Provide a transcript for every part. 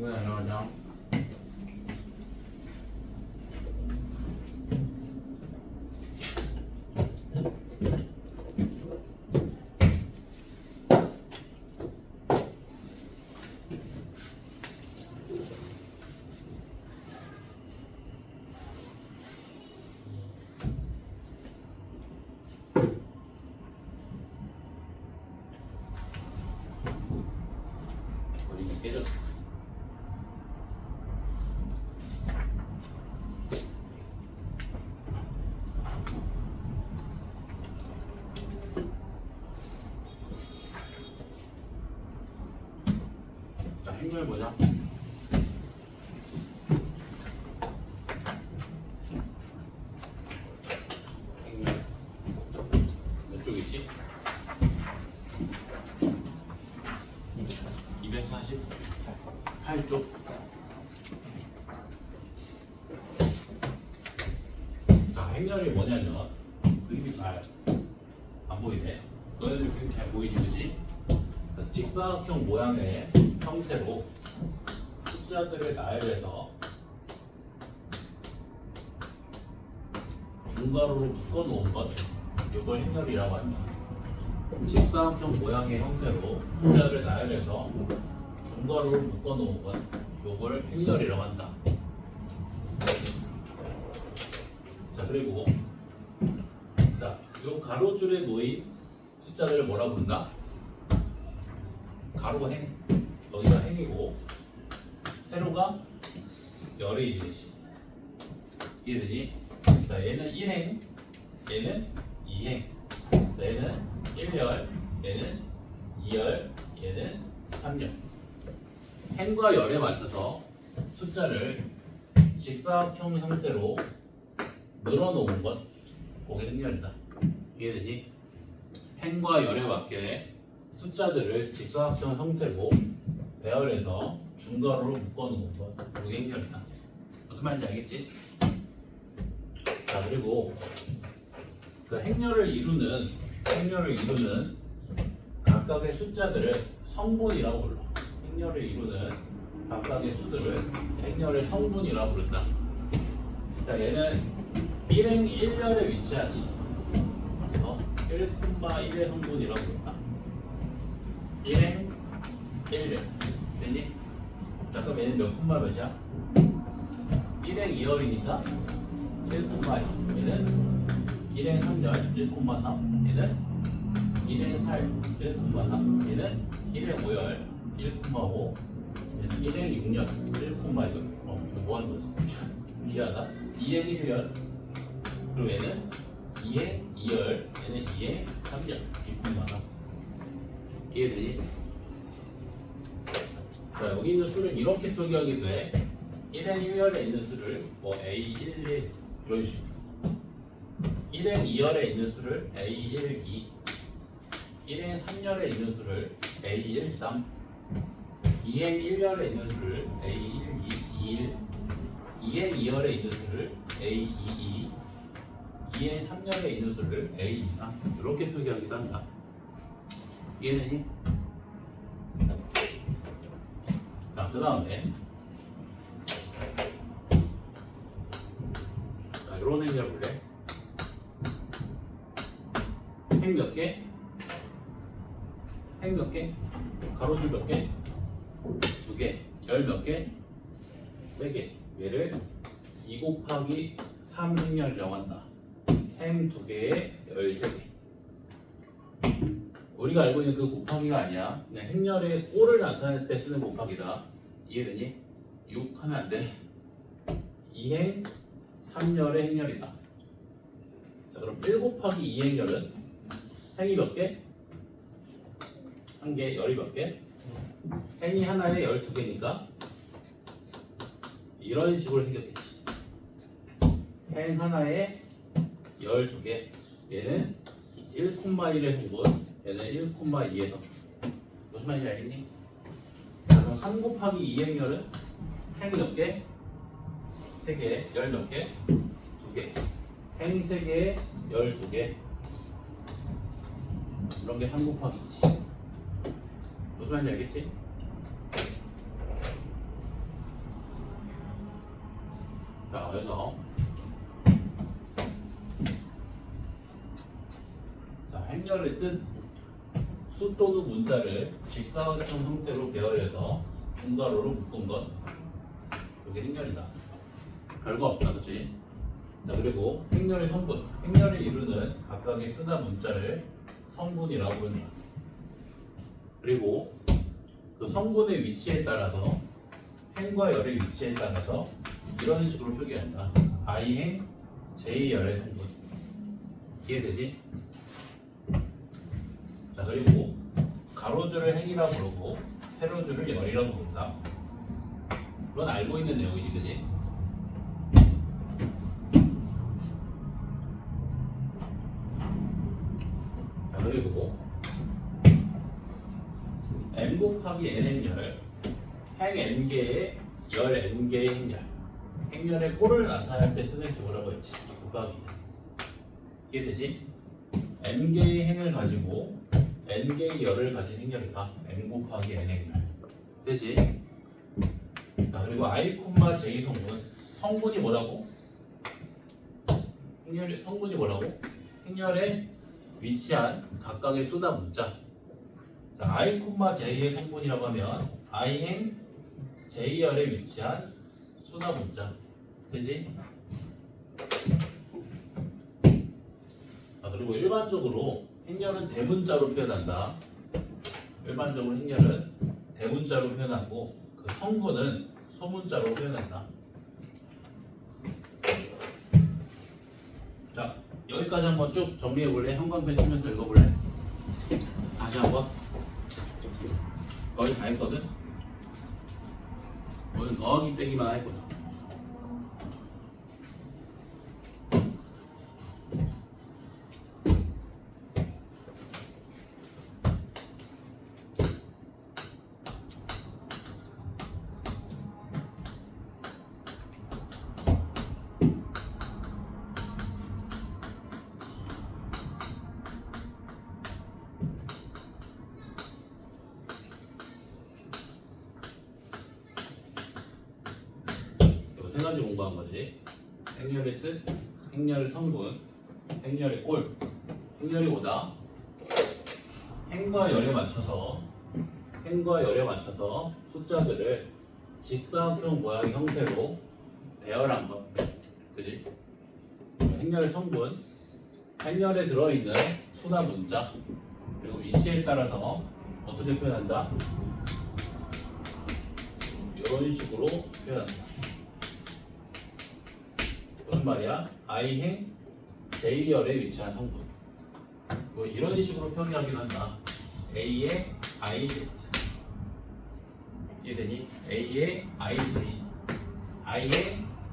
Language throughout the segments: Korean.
친구야 안녕하세요. 머리 깨져. 자, 행렬 보자. 행렬 몇 쪽이지? 248쪽. 자, 행렬이 뭐냐면 그림이 잘 안 보이네. 너희들 그림 잘 보이지, 그지? 직사각형 모양의 형태로 숫자들을 나열해서 중괄호로 묶어 놓은 것, 이걸 행렬이라고 합니다. 직사각형 모양의 형태로 숫자를 나열해서 중괄호로 묶어 놓은 것, 이걸 행렬이라고 한다. 자, 그리고 자, 이 가로줄에 놓인 숫자들을 뭐라 부른다? 가로가 행, 여기가 행이고 세로가 열이지. 이해되니? 자, 얘는 1행, 얘는 2행, 자, 얘는 1열, 얘는 2열, 얘는 3열. 행과 열에 맞춰서 숫자를 직사각형 형태로 늘어놓은 것, 그게 행렬이다. 이해되니? 행과 열에 맞게 숫자들을 직사각형 형태로 배열해서 중괄호로 묶어놓은 것, 그게 행렬이다. 무슨 말인지 알겠지? 자, 그리고 그 행렬을 이루는 각각의 숫자들을 성분이라고 불러. 행렬을 이루는 각각의 수들을 행렬의 성분이라고 부른다. 자, 얘는 1행 1열에 위치하지. 1,1의 성분이라고 부른다. 1행 1열. 됐니? 자, 그럼 얘는 몇 콤마 몇이야? 1행 2열이니까 1,2. 얘는 1행 3열 1,3. 얘는 1행 4열 1,4. 얘는 1행 5열 1,5. 얘는 1행 6열 1,2. 이거 뭐 하는 거지? 미안하다. 2행 1열. 그리고 얘는 2행 2열. 얘는 2행 3열 2,4. 이해되니? 자, 여기 있는 수를 이렇게 표기하기도 해. 1행 1열에 있는 수를 뭐 A11 이런 식으로, 1행 2열에 있는 수를 A12, 1행 3열에 있는 수를 A13, 2행 1열에 있는 수를 A12, 2행 2열에 있는 수를 A22, 2행 3열에 있는 수를 A23 이렇게 표기하기도 한다. 이해되니? 자, 그 다음에 자, 이런 행렬 볼래? 행 몇 개? 행 몇 개? 가로줄 몇 개? 2개. 열 몇 개? 3개. 얘를 2 곱하기 3 행렬이라고 한다. 행 2개에 열 3개. 우리가 알고 있는 그 곱하기가 아니야. 그냥 행렬의 꼴을 나타낼 때 쓰는 곱하기다. 이해되니? 6 하면 안 돼. 2행 3열의 행렬이다. 자, 그럼 1 곱하기 2 행렬은 행이 몇 개? 1개, 열이 몇 개? 행이 하나에 12개니까 이런 식으로 생겼겠지. 행 하나에 12개. 얘는 1,1의 성분, 얘는 1,2의 성분. 무슨 말인지 알겠니? 자, 그럼 3 곱하기 2 행렬은 행이 몇 개? 3개, 열 몇 개? 2개. 행 3개에 열 2개. 이런 게 3 곱하기 2지. 무슨 말인지 알겠지? 자, 그래서 자, 행렬을 뜬 수 또는 문자를 직사각형 형태로 배열해서 중괄호로 묶은 것, 이게 행렬이다. 별거 없다, 그치? 자, 그리고 행렬의 성분, 행렬을 이루는 각각의 수나 문자를 성분이라고 부른다. 그리고 그 성분의 위치에 따라서 행과 열의 위치에 따라서 이런 식으로 표기한다. I행, J열의 성분. 이해되지? 자, 그리고 가로줄을 행이라고 부르고 세로줄을 열이라고 부른다. 그건 알고 있는 내용이지, 그지? 자, 그리고 n 곱하기 n 행렬, 행 n개의 열 n개의 행렬, 행렬의 꼴을 나타낼 때 쓰는 기호라고 했지. 곱하기. 이해되지? n개의 행을 가지고 n개의 열을 가진 행렬이다. n 곱하기 n 행렬. 되지? 자, 그리고 I, J 성분. 성분이 뭐라고? 행렬의 성분이 뭐라고? 행렬에 위치한 각각의 수나 문자. 자, I, J의 성분이라고 하면 I행 J열에 위치한 수나 문자. 되지? 아, 그리고 일반적으로 행렬은 대문자로 표현한다. 일반적으로 행렬은 대문자로 표현하고 그 성분은 소문자로 표현한다. 자, 여기까지 한번 쭉 정리해 볼래? 형광펜 치면서 읽어볼래? 다시 한번. 거의 다 했거든? 오늘 더하기 빼기만 할 거야. 세 가지 공부한 거지. 행렬의 뜻, 행렬의 성분, 행렬의 꼴. 행렬이 오다. 행과 열에 맞춰서 숫자들을 직사각형 모양의 형태로 배열한 것. 그지? 행렬의 성분, 행렬에 들어있는 수나 문자, 그리고 위치에 따라서 어떻게 표현한다? 이런 식으로 표현한다. 무슨 말이야? I행 J열에 위치한 성분. 뭐 이런 식으로 표기하긴 한다. A의 IZ. 이해되니? A의 IJ. I의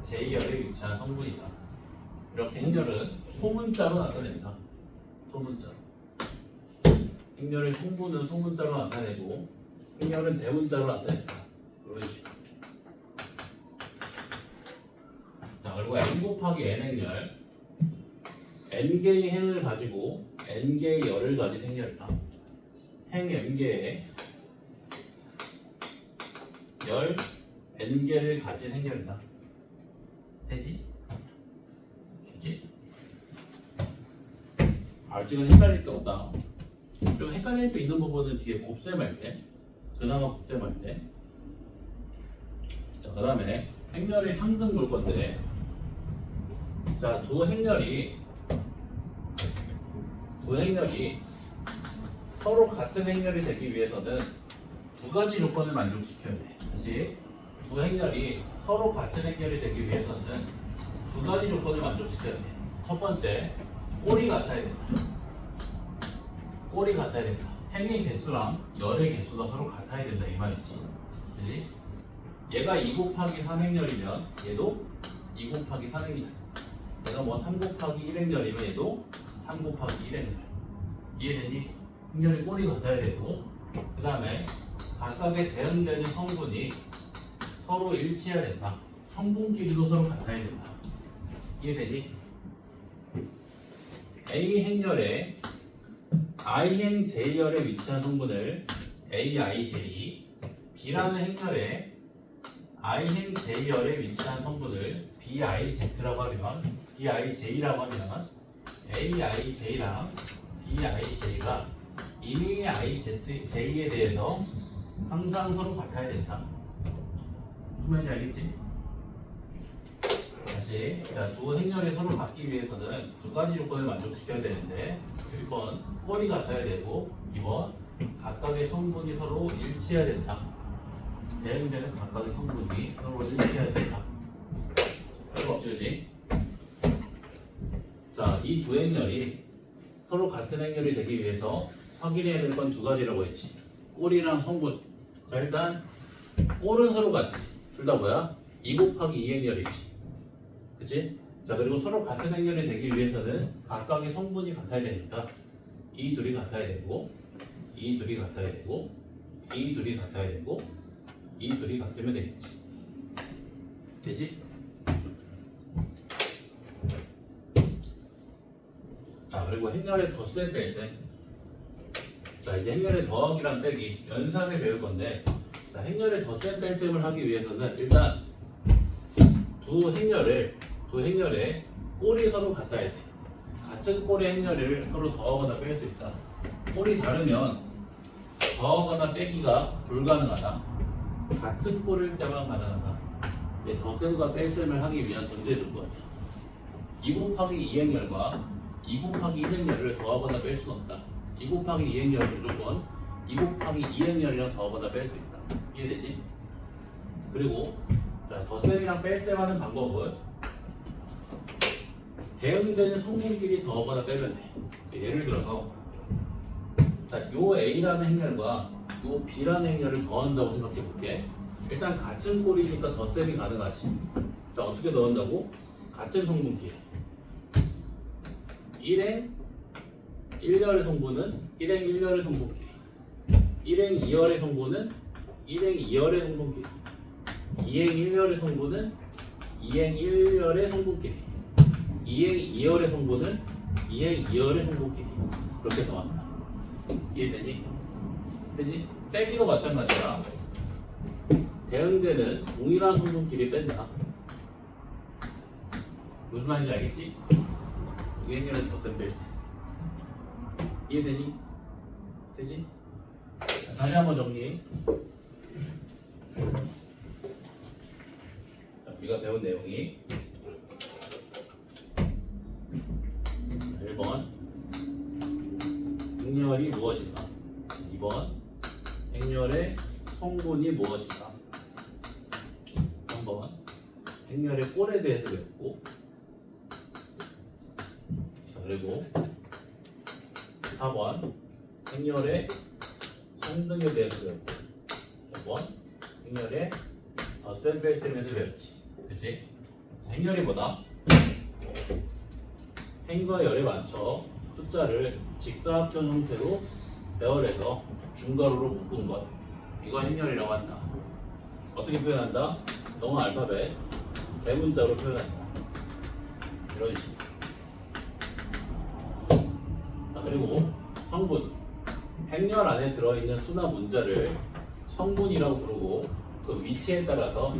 J열에 위치한 성분이다. 이렇게 행렬은 소문자로 나타낸다. 소문자로. 행렬의 성분은 소문자로 나타내고 행렬은 대문자로 나타낸다. 이런 식으로. 자, 그리고 n 곱하기 n 행렬, n개의 행을 가지고 n개의 열을 가진 행렬이다. 행 n개의 열 n개를 가진 행렬이다. 되지? 쉽지? 아직은 헷갈릴 게 없다. 좀 헷갈릴 수 있는 부분은 뒤에 곱셈할 때, 그나마 곱셈할 때. 자, 그 다음에 행렬의 상등 볼 건데, 자, 두 행렬이 서로 같은 행렬이 되기 위해서는 두 가지 조건을 만족시켜야 돼. 다시, 두 행렬이 서로 같은 행렬이 되기 위해서는 두 가지 조건을 만족시켜야 돼. 첫 번째, 꼴이 같아야 된다. 꼴이 같아야 된다. 행의 개수랑 열의 개수가 서로 같아야 된다, 이 말이지. 그치? 얘가 2 곱하기 3 행렬이면 얘도 2 곱하기 3 행렬. 얘가 뭐 3 곱하기 1 행렬이면 얘도 3 곱하기 1 행렬. 이해되니? 행렬의 꼴이 같아야 되고, 그 다음에 각각의 대응되는 성분이 서로 일치해야 된다. 성분끼리도 서로 같아야 된다. 이해되니? A 행렬에 I행 J열에 위치한 성분을 AIJ, B라는 행렬에 i행 j열에 위치한 성분을 bij라고 하면 bij라고 하면 aij랑 bij가 이미 ij에 대해서 항상 서로 같아야 된다. 무슨 말인지 알겠지? 다시 두 행렬이 서로 같기 위해서는 두 가지 조건을 만족시켜야 되는데 1번 꼴이 같아야 되고 2번 각각의 성분이 서로 일치해야 된다. 대응되는 각각의 성분이 서로 일치해야 된다. 별거 없지, 그지? 자, 이 두 행렬이 서로 같은 행렬이 되기 위해서 확인해야 될 건 두 가지라고 했지. 꼴이랑 성분. 자, 일단 꼴은 서로 같지. 둘 다 뭐야? 2 곱하기 2 행렬이지. 그치? 자, 그리고 서로 같은 행렬이 되기 위해서는 각각의 성분이 같아야 되니까 이 둘이 같아야 되고 이 둘이 같아야 되고 이 둘이 같아야 되고 이 둘이 같으면 되겠지. 되지? 자, 그리고 행렬의 덧셈 뺄셈. 자, 이제 행렬의 더하기랑 빼기 연산을 배울 건데, 자, 행렬의 덧셈 뺄셈을 하기 위해서는 일단 두 행렬의 꼴이 서로 같아야 돼. 같은 꼴의 행렬을 서로 더하거나 뺄 수 있다. 꼴이 다르면 더하거나 빼기가 불가능하다. 같은 꼴일 때만 가능하다. 덧셈과 뺄셈을 하기 위한 전제 조건이야. 2 곱하기 2 행렬과 2 곱하기 1 행렬을 더하거나 뺄 수는 없다. 2 곱하기 2 행렬은 무조건 2 곱하기 2 행렬이랑 더하거나 뺄 수 있다. 이해되지? 그리고 자, 덧셈이랑 뺄셈하는 방법은 대응되는 성분끼리 더하거나 빼면 돼. 예를 들어서 자, 요 A라는 행렬과 요 B라는 행렬을 더한다고 생각해 볼게. 일단 같은 꼴이니까 덧셈이 가능하지. 자, 어떻게 더한다고? 같은 성분끼리. 1행 1열의 성분은 1행 1열의 성분끼리. 1행 2열의 성분은 1행 2열의 성분끼리. 2행 1열의 성분은 2행 1열의 성분끼리. 2행 2열의 성분은 2행 2열의 성분끼리. 그렇게 더한다. 이해되니? 그지? 빼기도 마찬가지야. 대응되는 동일한 성분끼리 뺀다. 무슨 말인지 알겠지? 두 개 행렬에서 덧셈 뺄셈. 이해되니? 되지? 자, 다시 한번 정리. 자, 우리가 배운 내용이 1번 행렬이 무엇인가, 2번 행렬의 성분이 무엇인가, 3번 행렬의 꼴에 대해서 배웠고, 자, 그리고 4번 행렬의 성등에 대해서 배웠고, 5번 행렬의 덧셈 뺄셈에서 배웠지. 그치? 행렬이 뭐다? 행과 열에 맞춰 숫자를 직사합천 형태로 배열해서 중괄호로 묶은 것, 이거 행렬이라고 한다. 어떻게 표현한다? 영어 알파벳 대문자로 표현한다. 이런 식으로. 자, 그리고 성분, 행렬 안에 들어있는 수나 문자를 성분이라고 부르고 그 위치에 따라서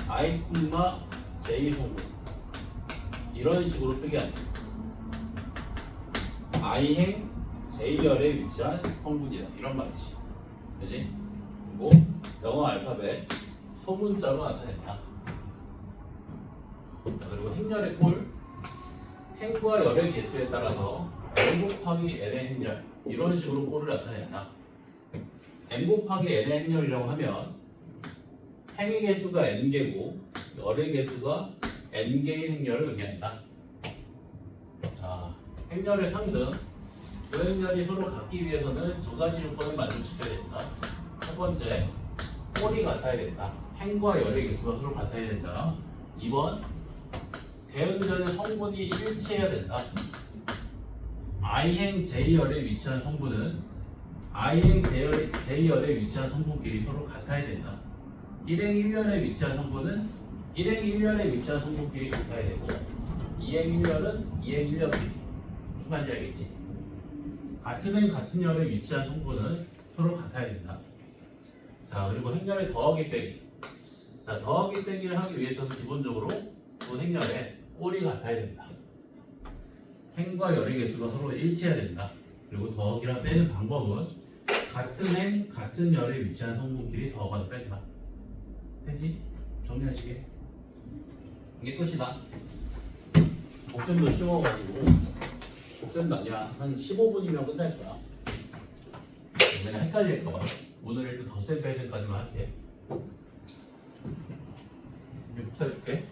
I, J 성분, 이런 식으로 표기한다. I행 J열에 위치한 성분이다, 이런 말이지. 그지? 그리고 영어 알파벳 소문자로 나타낸다. 자, 그리고 행렬의 꼴, 행과 열의 개수에 따라서 n 곱하기 n의 행렬, 이런 식으로 꼴을 나타낸다. n 곱하기 n의 행렬이라고 하면 행의 개수가 n개고 열의 개수가 n개인 행렬을 의미한다. 자, 행렬의 상등, 두 행렬이 서로 같기 위해서는 두 가지 요건을 만족시켜야 된다. 첫 번째, 꼴이 같아야 된다. 행과 열의 개수가 서로 같아야 된다. 2번, 대응되는 성분이 일치해야 된다. I행 J열에 위치한 성분은 I행 J열에 위치한 성분끼리 서로 같아야 된다. 1행 1열에 위치한 성분은 1행 1열에 위치한 성분끼리 같아야 되고 2행 1열은 2행 1열끼리. 무슨 말인지 알겠지? 같은 행 같은 열에 위치한 성분은 서로 같아야 된다. 자, 그리고 행렬의 더하기 빼기. 자, 자, 더하기 빼기를 하기 위해서는 기본적으로 두 행렬에 꼴이 같아야 된다. 행과 열의 개수가 서로 일치해야 된다. 그리고 더하기랑 빼는 방법은 같은 행, 같은 열에 위치한 성분끼리 더하거나 뺀다. 되지? 정리하시게. 이게 끝이다. 복전도 쉬워가지고 복전도 아니야. 한 15분이면 끝날 거야. 내가 헷갈릴까봐 오늘 일단 덧셈 뺄셈까지만 할게. 이제 복사해줄게.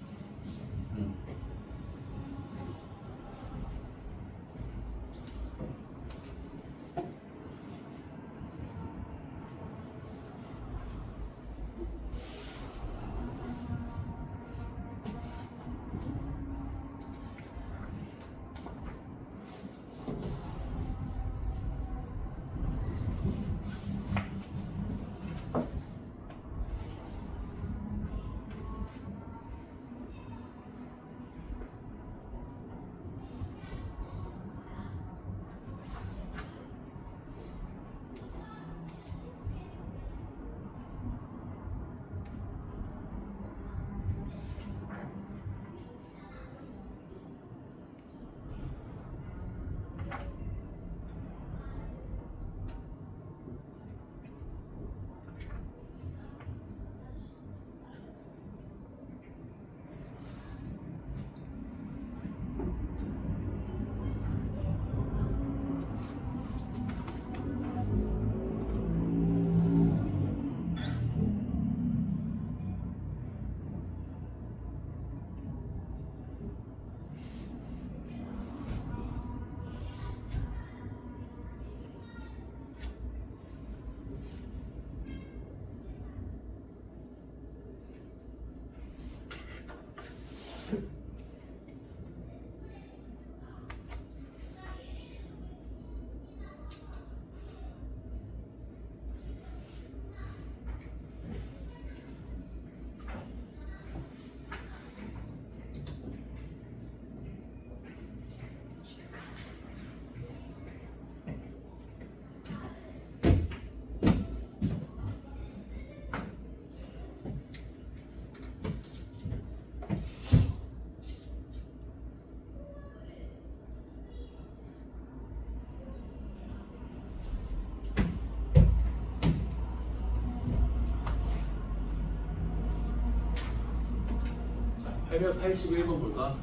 자, 881번 볼까?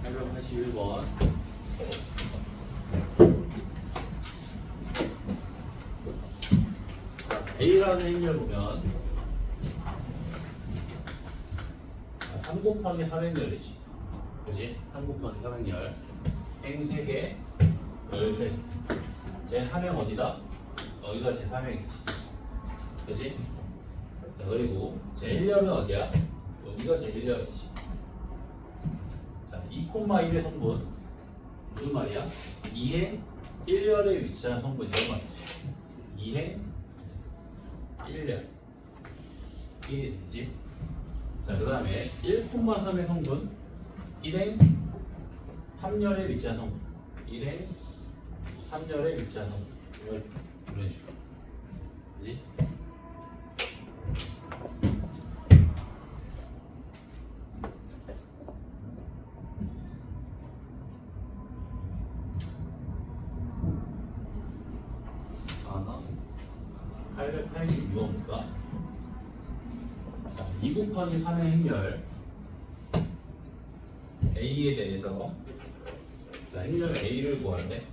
881번. 자, A라는 행렬 보면 3 곱하기 3행렬이지. 그지? 3 곱하기 3행렬. 행 3개, 열 3개. 제3행 어디다? 여기가 제3행이지. 그지? 자, 그리고 제1열은 어디야? 여기가 제1열이지. 자, 2,1의 성분. 무슨 말이야? 2행 1열에 위치한 성분 이런 말이지. 2행 1열. 이게 되지? 자, 그 다음에 1,3의 성분 1행 3열에 위치한 성분 1행 3열에 위치한 성분 이런 식으로 그지? 하나 882번입니까? 2 곱하기 3의 행렬 A에 대해서 자, 행렬 A를 구하는데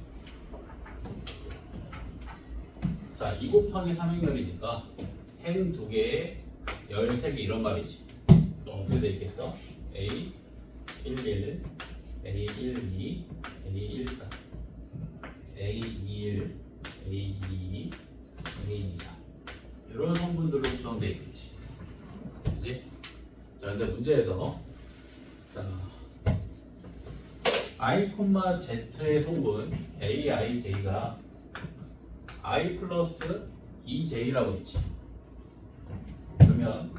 자, 2 곱하기 3행렬이니까 행 2개에 열 3개 이런 말이지. 어떻게 돼 있겠어? A 11, A 12, A 14, A 21, A 22, A 24 이런 성분들로 구성되어 있겠지. 그치? 자, 근데 문제에서 자, I, Z의 성분 A, I, J가 I 플러스 2J라고 있지. 그러면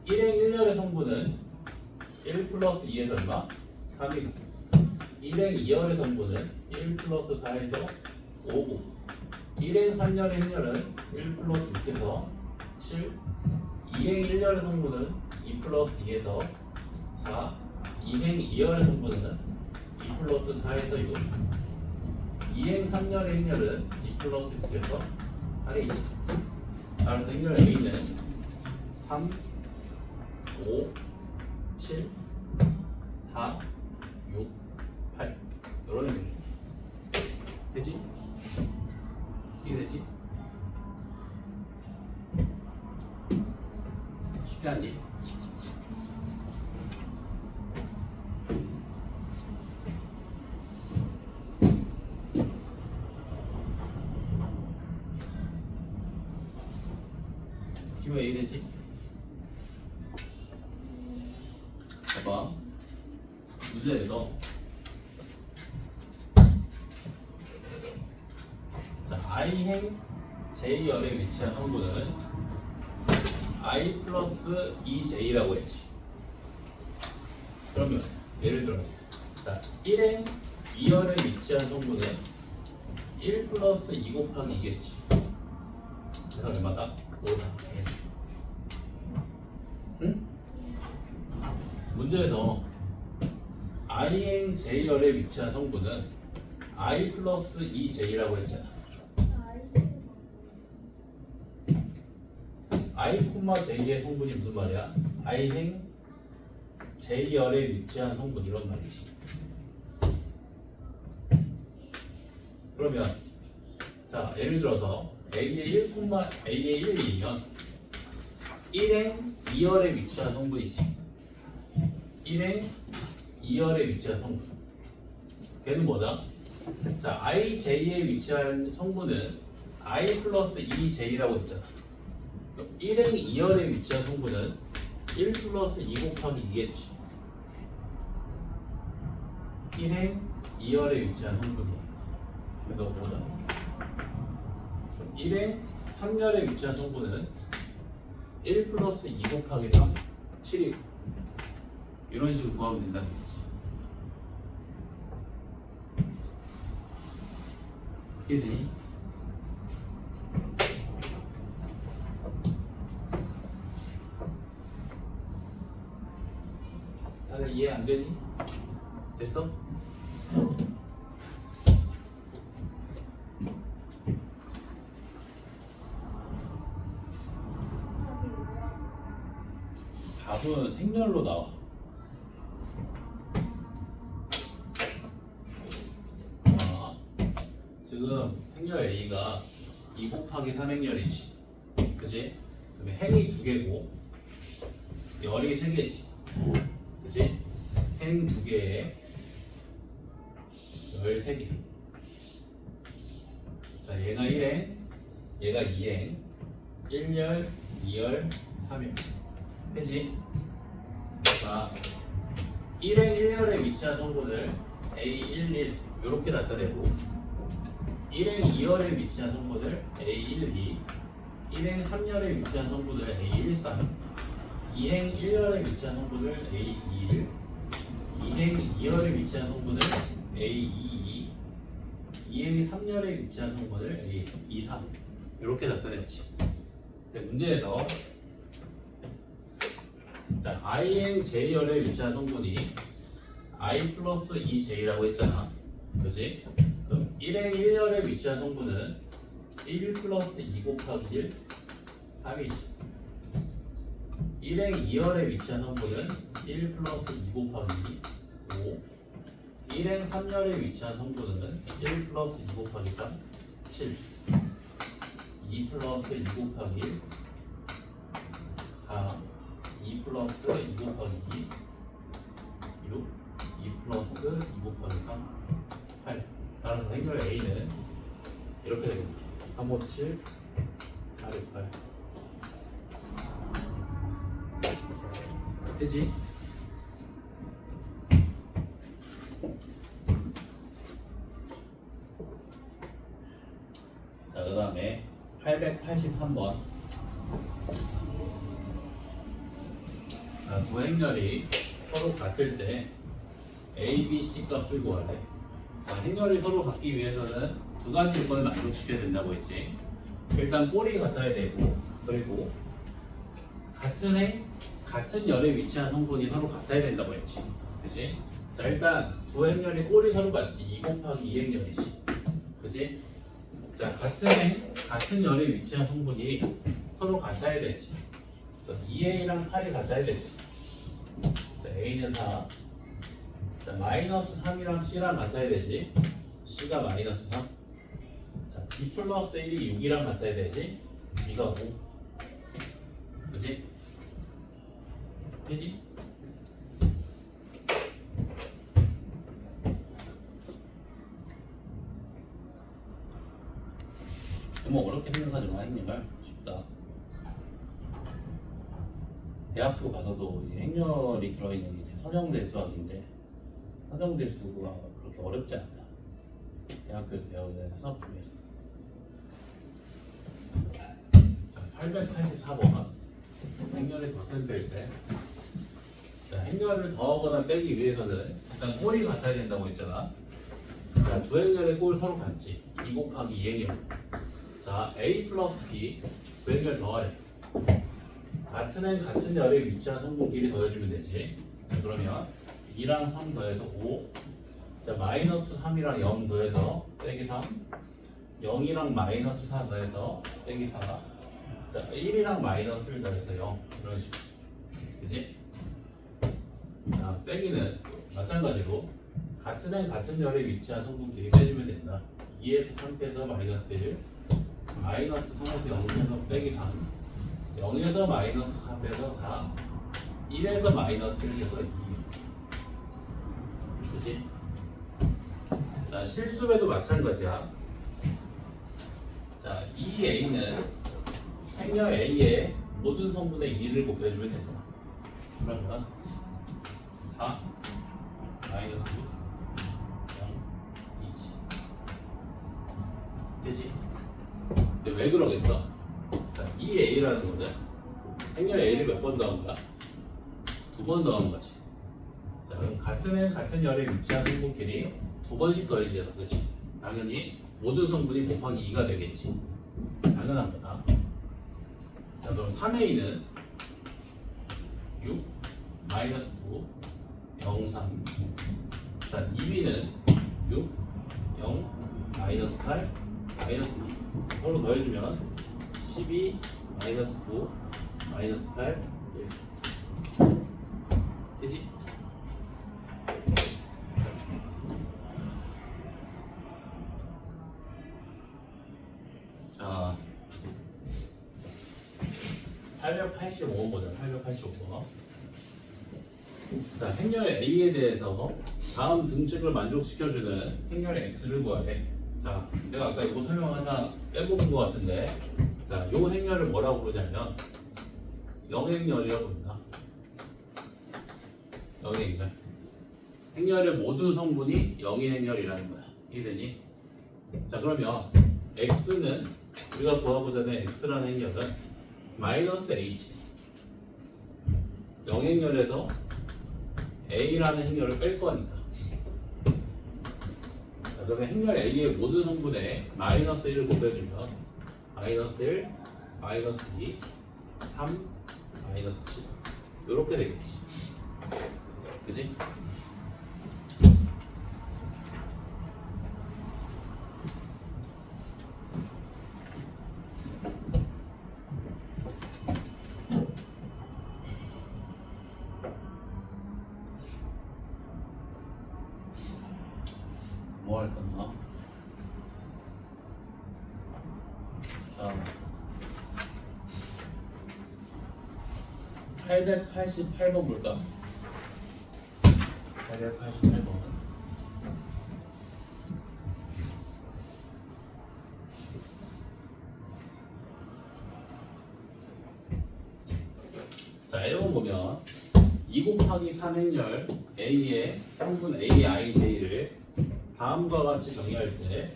1행 1열의 성분은 1 플러스 2에서 얼마? 3이고 1행 2열의 성분은 1 플러스 4에서 5고 1행 3열의 행렬은 1 플러스 6에서 7, 2행 1열의 성분은 2 플러스 2에서 4, 2행 2열의 성분은 2 플러스 4에서 6, 2행 3열의 행렬은 2 플러스 6에서 8이지. 따라서 행렬 A는 3, 5, 7, 4, 6, 8 이런 행렬 되지? 이게 되지? 쉽지 않니? 왜 이래 되지? 봐봐. 문제에서 자, i행 j열에 위치한 성분은 i 플러스 2j라고 했지. 그러면 예를 들어 자, 1행 2열에 위치한 성분은 1 플러스 2 곱하기 2겠지. 그래서 얼마다? 5다. 응? 문제에서 i행 j열에 위치한 성분은 i 플러스 2j라고 했잖아. i, j의 성분이 무슨 말이야? i행 j열에 위치한 성분 이런 말이지. 그러면 자 예를 들어서 a의 1, a의 1이면 1행 2열에 위치한 성분이지. 1행 2열에 위치한 성분. 걔는 뭐다? 자, ij에 위치한 성분은 i 플러스 2j라고 했잖아. 1행 2열에 위치한 성분은 1 플러스 2 곱하기 2겠지. 1행 2열에 위치한 성분이야. 그래서 5다. 1행 3열에 위치한 성분은 1 플러스 2 곱하기 3, 7이고 이런 식으로 구하면 된다는 거지. 이해되니? 다들 이해 안 되니? 됐어? 답은 행렬로 나와. 지금 행렬 A가 2 곱하기 3행렬이지. 그치? 그다음에 행이 2개고 열이 3개지. 그치? 행 2개에 열 3개. 자, 얘가 1행, 얘가 2행, 1열, 2열, 3열. 그치? 자, 1행 1열에 위치한 성분을 A11 이렇게 나타내고 1행 2열에 위치한 성분을 A12, 1행 3열에 위치한 성분을 A13, 2행 1열에 위치한 성분을 A21, 2행 2열에 위치한 성분을 A22, 2행 3열에 위치한 성분을 A23 이렇게 나타냈지. 문제에서 자, i행 j열에 위치한 성분이 i 플러스 2j라고 했잖아. 그렇지? 그럼 1행 1열에 위치한 성분은 1 플러스 2 곱하기 1, 3이지. 1행 2열에 위치한 성분은 1 플러스 2 곱하기 5, 1행 3열에 위치한 성분은 1 플러스 2 곱하기 3, 7, 2 플러스 2 곱하기 1, 4, 2 플러스 2 곱하기 2, 6, 2 플러스 2 곱하기 3, 8. 따라서 행렬 A는 이렇게 됩니다. 3, 5, 7, 4, 6, 8. 되지? 자, 그 다음에 883번. 두 행렬이 서로 같을 때 A, B, C 값을 구하래. 자, 행렬이 서로 같기 위해서는 두 가지 조건을 만족시켜야 된다고 했지. 일단 꼴이 같아야 되고, 그리고 같은 같은 행, 같은 열에 위치한 성분이 서로 같아야 된다고 했지. 그지? 자, 일단 두 행열이 꼴이 서로 같지. 2 곱하기 2 행열이지. 그지? 자, 같은 행, 같은 열에 위치한 성분이 서로 같아야 되지. 2A랑 8이 같아야 되지. 자, A는 4. 자, 마이너스 3이랑 C랑 같아야 되지. C가 마이너스 3. 자, B 플러스 1이 6이랑 같아야 되지. B가 5. 그지? 되지? 너무 어렵게 생각하지 마, 행렬. 쉽다. 대학교 가서도 이제 행렬이 들어있는 게 이제 선형대 수학인데, 선형대 수가 그렇게 어렵지 않다. 대학교에서 배우는 수학 중에서. 자, 884번. 행렬이 덧셈될 때. 자, 행렬을 더하거나 빼기 위해서는 일단 꼴이 같아야 된다고 했잖아. 자, 두 행렬의 꼴 서로 같지. 2 곱하기 2 행렬. 자, A 플러스 B 두 행렬 더하래. 같은 행 같은 열에 위치한 성분끼리 더해주면 되지. 자, 그러면 2랑 3 더해서 5. 자, 마이너스 3이랑 0 더해서 빼기 3. 0이랑 마이너스 4 더해서 빼기 4. 자, 1이랑 마이너스 1 더해서 0. 이런 식으로. 그지? 자, 빼기는 마찬가지로 같은 행 같은 열에 위치한 성분끼리 빼주면 된다. 2에서 3 빼서 마이너스 1. 마이너스 3에서 0 빼서 빼기 3. 0에서 마이너스 4 빼서 4. 1에서 마이너스 1 빼서 2. 그치? 자, 실수배도 마찬가지야. 자, 이 A는 행렬 A의 모든 성분의 2를 곱해주면 된다. 그러면 4 마이너스 0 2지. 되지? 근데 왜 그러겠어? 자, 이 A라는 거는 행렬 A를 몇 번 더한 거야? 2번 더한 거지. 자, 그럼 같은 행 같은 열에 위치한 성분끼리 2번씩 더해지잖아. 그치? 당연히 모든 성분이 곱하기 2가 되겠지. 당연한 거다. 자, 그럼 3A는 6 마이너스 9 0 3. 자, 2B는 6 0 마이너스 8 마이너스 2. 서로 더해주면 12 마이너스 9 마이너스 8 1. 되지? 자, 885번 보자. 885번. 자, 행렬 A에 대해서 다음 등식을 만족시켜주는 행렬 X를 구하래. 자, 내가 아까 이거 설명 하나 빼먹은 것 같은데, 자, 이 행렬을 뭐라고 부르냐면 영행렬이라고 부른다. 영행렬. 행렬의 모든 성분이 영인 행렬이라는 거야. 이해되니? 자, 그러면 X는 우리가 구하고자 하는 X라는 행렬은 마이너스 A지. 영행렬에서 A라는 행렬을 뺄 거니까. 자, 그러면 행렬 A의 모든 성분에 마이너스 1을 곱해주면 마이너스 1, 마이너스 2, 3, 마이너스 7 이렇게 되겠지. 그지? 뭐 할 거나? 자, 888번 볼까? 888번. 자, 1번 보면 2 곱하기 3행렬 A의 성분 AIJ를 다음과 같이 정의할 때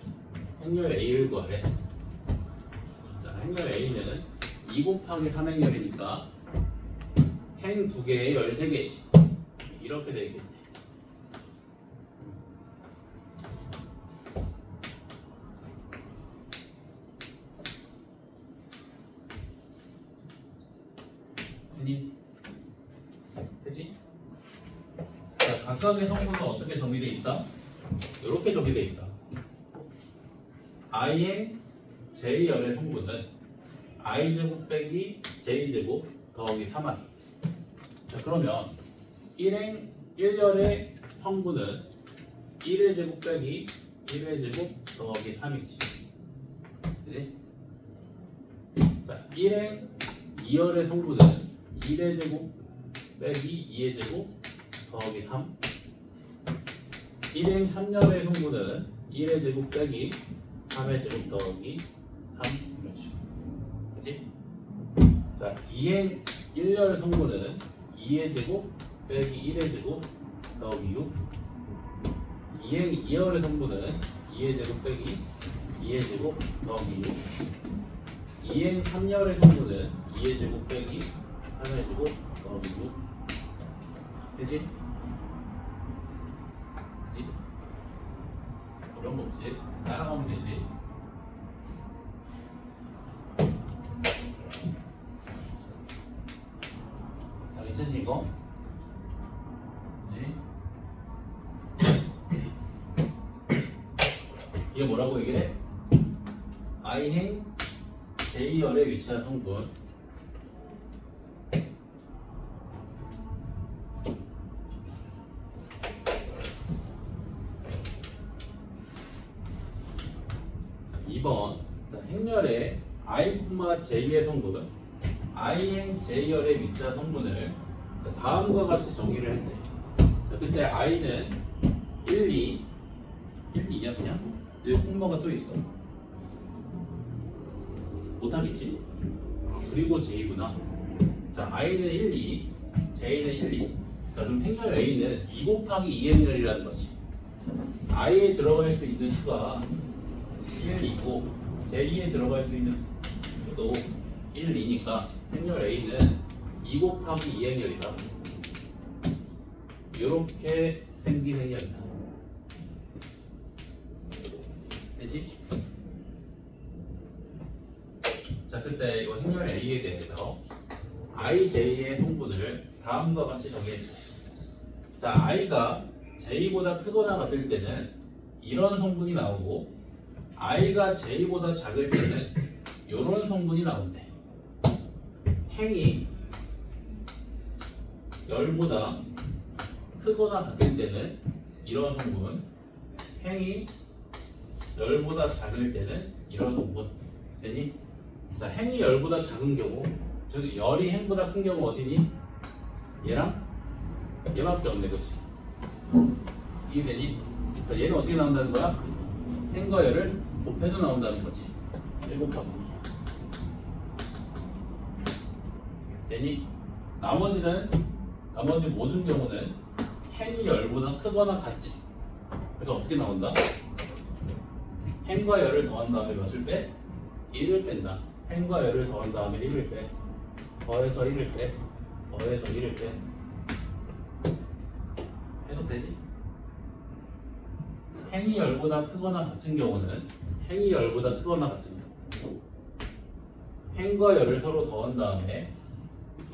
행렬 A를 구하래. 자, 행렬 A는 2 곱하기 3행렬이니까 행 2개에 열 3개지. 이렇게 되겠네. 되니? 그지? 자, 각각의 성분은 어떻게 정의되어 있다? 이렇게 정의되어 있다. i의 j열의 성분은 i제곱 빼기 j제곱 더하기 3i. 자, 그러면 1열의 성분은 1의 제곱 빼기 1의 제곱 더하기 3이지. 그지? 자, 2열의 성분은 1의 제곱 빼기 2의 제곱 더하기 3. 3열의 성분은 1의 제곱 빼기 3의 제곱 더하기 3 이런 식으로. 그치? 자, 1열 성분은 2의 제곱 빼기 1의 제곱 더하기 6. 2열의 성분은 2의 제곱 빼기 2의 제곱 더하기 6. 3열의 성분은 2의 제곱 빼기 3의 제곱 더하기 6. 그치? 그치? 어려운 거 없지? 따라가면 되지. 자, 괜찮니 이거? 그치? 이게 뭐라고 이게? i행 j열에 위치한 성분. 자, 2번 행열의 i, j의 성분은 i행 j열에 위치한 성분을 다음과 같이 정의를 했대. 그때 i는 1, 2, 2냐 그냥? 1 콤마가 또 있어. 못하겠지? 그리고 j구나. 자, i는 1, 2, j는 1, 2. 자, 그럼 행렬 a는 2 곱하기 2행렬이라는 거지. i에 들어갈 수 있는 수가 1, 2고 j에 들어갈 수 있는 수도 1, 2니까 행렬 a는 2 곱하기 2행렬이다. 이렇게 생긴 행렬이다. 되지? 자, 그때 이거 행렬 A에 대해서 IJ의 성분을 다음과 같이 정의해주세요. 자, I가 J보다 크거나 같을 때는 이런 성분이 나오고 I가 J보다 작을 때는 이런 성분이 나온대. 행이 열보다 크거나 같을 때는 이런 성분, 행이 열보다 작을 때는 이런 성분. 되니? 자, 행이 열보다 작은 경우, 즉 열이 행보다 큰 경우 어디니? 얘랑 얘밖에 없네, 그렇지? 이해되니? 자, 얘는 어떻게 나온다는 거야? 행과 열을 곱해서 나온다는 거지. 1 곱하기 2. 되니? 나머지 모든 경우는 행이 열보다 크거나 같지. 그래서 어떻게 나온다? 행과 열을 더한 다음에 몇을 빼? 1을 뺀다. 행과 열을 더한 다음에 1을 빼. 더해서 1을 빼. 더해서 1을 빼. 해석되지? 행이 열보다 크거나 같은 경우는 행이 열보다 크거나 같은 경우. 행과 열을 서로 더한 다음에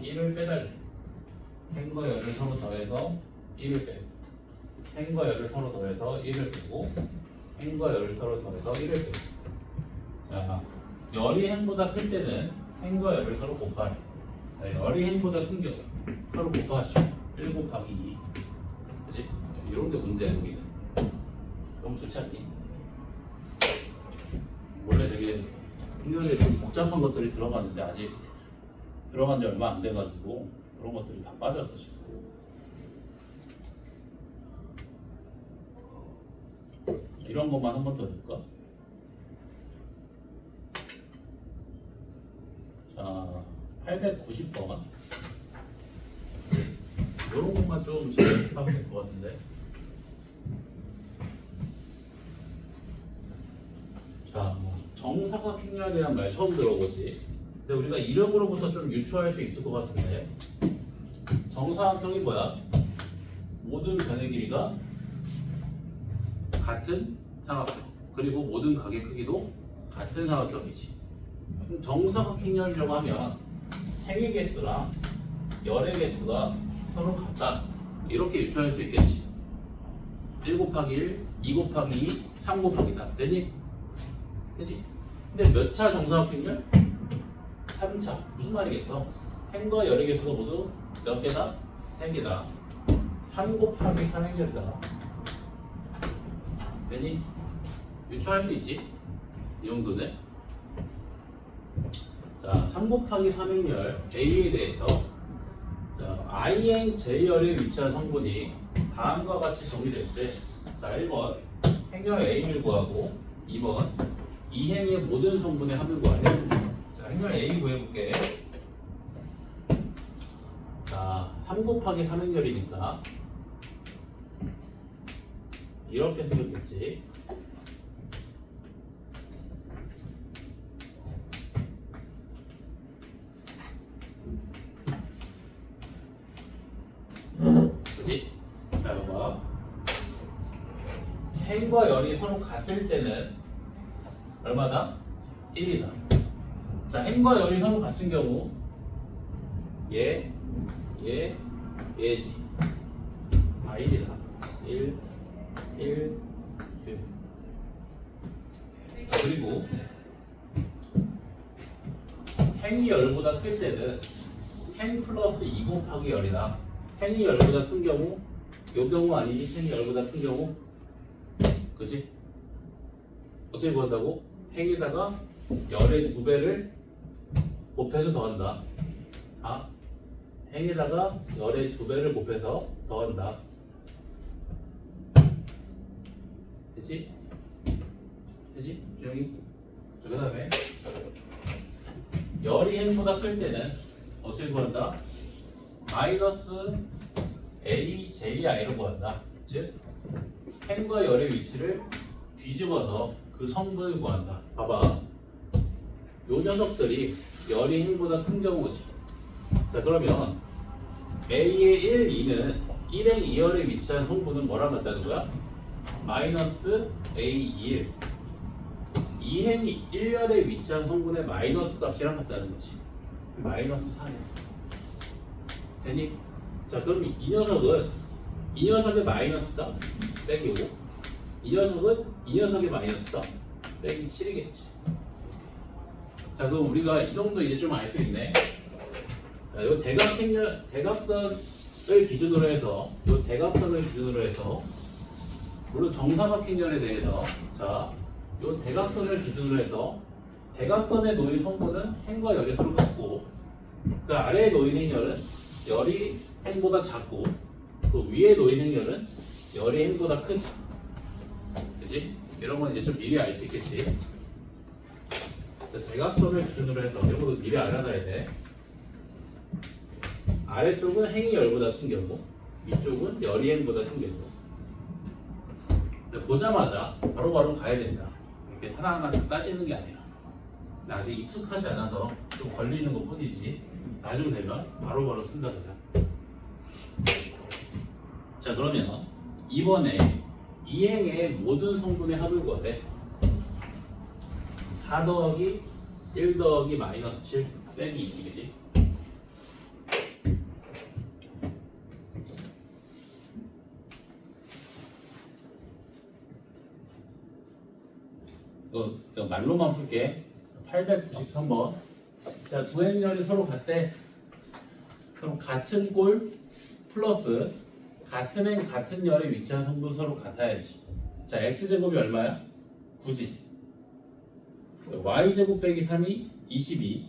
1을 빼달래. 행과 열을 서로 더해서 1을 빼. 행과 열을 서로 더해서 1을 빼고 행과 열을 서로 더해서 1을 빼고. 자, 열이 행보다 클 때는 행과 열을 서로 곱하래. 열이 행보다 큰 경우 서로 곱하시오. 1 곱하기 2. 그치? 이런 게 문제야, 여기는. 너무 좋지 않니? 원래 되게 행렬에 좀 복잡한 것들이 들어가는데 아직 들어간 지 얼마 안 돼가지고 그런 것들이 다 빠졌어, 지금. 이런 것만 한 번 더 해볼까? 자, 890번. 이런 것만 좀 잘 하면 될 것 같은데. 자, 정사각행렬에 대한 말 처음 들어보지. 근데 우리가 이름으로부터 좀 유추할 수 있을 것 같은데. 정사각형이 뭐야? 모든 변의 길이가 같은 삼각형. 그리고 모든 각의 크기도 같은 삼각형이지. 정사각행렬이라고 하면 행의 개수랑 열의 개수가 서로 같다. 이렇게 유추할 수 있겠지. 1 곱하기 1, 2 곱하기 2, 3 곱하기 4. 되니? 되지? 근데 몇 차 정사각형이야? 3차. 무슨 말이겠어? 행과 열의 개수가 모두 몇 개다? 3개다. 3 곱하기 3행열이다. 되니? 유추할 수 있지? 이 정도는. 자, 3 곱하기 3행열 A에 대해서 자, I행 J열에 위치한 성분이 다음과 같이 정리될 때 자, 1번 행열 A를 구하고 2번 이행의 모든 성분의 합을 구하래. 자, 행열 A 구해볼게. 자, 3 곱하기 3행열이니까 이렇게 생겼겠지. 그치? 자, 봐봐. 행과 열이 서로 같을 때는 얼마다? 1이다. 자, 행과 열이 서로 같은 경우 얘지. 1이다. 1, 1, 1. 그리고 행이 열보다 클 때는 행 플러스 2 곱하기 열이다. 행이 열보다 큰 경우, 요 경우 아니지? 행이 열보다 큰 경우, 그치? 어떻게 구한다고? 행에다가 열의 2배를 곱해서 더한다. 4. 행에다가 열의 2배를 곱해서 더한다. 되지? 되지? 주영이? 그 다음에 열이 행보다 클 때는 어떻게 구한다? 마이너스 A, JI로 구한다. 즉, 행과 열의 위치를 뒤집어서 그 성분을 구한다. 봐봐. 요 녀석들이 열이 행보다 큰 경우지. 자, 그러면 A의 1, 2는 1행 2열에 위치한 성분은 뭐랑 같다는 거야? 마이너스 A, 1. 2행 1열에 위치한 성분의 마이너스 값이랑 같다는 거지. 마이너스 4네. 되니? 자, 그럼 이 녀석의 마이너스 값 빼기 5, 이 녀석의 마이너스 값 빼기 7이겠지. 자, 그럼 우리가 이 정도 이제 좀 알 수 있네. 자, 요 대각선을 기준으로 해서, 물론 정사각형열에 대해서, 자, 요 대각선을 기준으로 해서 대각선에 놓인 성분은 행과 열이 서로 같고, 그 아래에 놓인 행열은 열이 행보다 작고, 그 위에 놓인 행열은 열이 행보다 크지. 그치? 이런 건 이제 좀 미리 알 수 있겠지. 자, 대각선을 기준으로 해서 이런 것도 미리 알아놔야 돼. 아래쪽은 행이 열보다 큰 경우, 위쪽은 열이 행보다 큰 경우. 보자마자 바로바로 가야 된다. 이렇게 하나하나 다 따지는 게 아니라. 아직 익숙하지 않아서 좀 걸리는 것 뿐이지. 나중 되면 바로바로 쓴다 그냥. 자, 그러면 이번에 이행의 모든 성분의 합을 구하래. 4 더하기 1 더하기 마이너스 7 빼기 2지, 그지? 이거 말로만 풀게. 893번. 자, 두 행열이 서로 같대. 그럼 같은 골 플러스 같은 행 같은 열에 위치한 성분 서로 같아야지. 자, x제곱이 얼마야? 9지. y제곱 빼기 3이 22.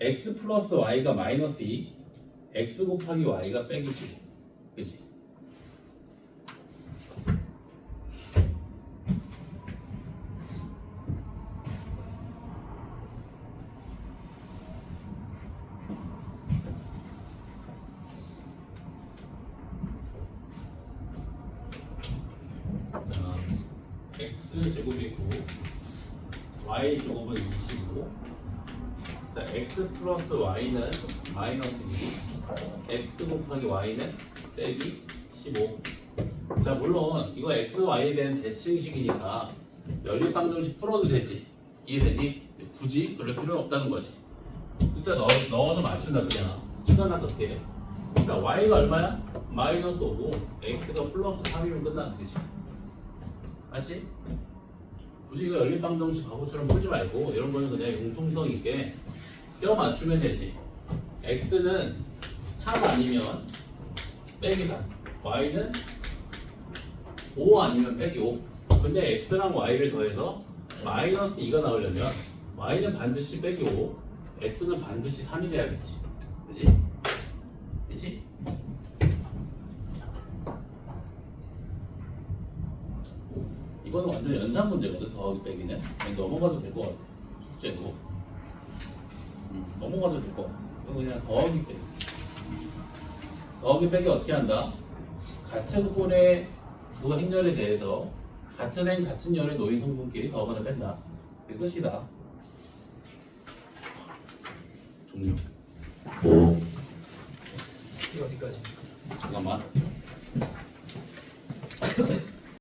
x 플러스 y가 마이너스 2. x 곱하기 y가 빼기 10. 그치? x제곱이 9, y제곱은 25. 자, x 플러스 y는 마이너스 2, x 곱하기 y는 빼기 15. 자, 물론 이거 x, y에 대한 대칭식이니까 연립방정식 풀어도 되지. 이해되니? 굳이 그럴 필요는 없다는 거지. 숫자 넣어서 맞춘다 그냥. 시간 어떻게 해? 자, y가 얼마야? 마이너스 5고 x가 플러스 3이면 끝나는 거지. 맞지? 굳이 이거 연립방정식 바보처럼 풀지 말고 이런 거는 그냥 융통성 있게 껴 맞추면 되지. x는 3 아니면 빼기 3, y는 5 아니면 빼기 5. 근데 x랑 y를 더해서 마이너스 2가 나오려면 y는 반드시 빼기 5, x는 반드시 3이 돼야겠지. 그지? 그치? 이거는 완전 연산 문제거든. 더하기 빼기는. 그냥 넘어가도 될 것 같아. 숙제도. 넘어가도 될 것 같아. 이거 그냥 더하기 빼기. 더하기 빼기 어떻게 한다? 같은 꼴의 두 행렬에 대해서 같은 행, 같은 열의 노인 성분끼리 더하거나 뺀다. 그게 끝이다. 종료. 여기까지. 잠깐만.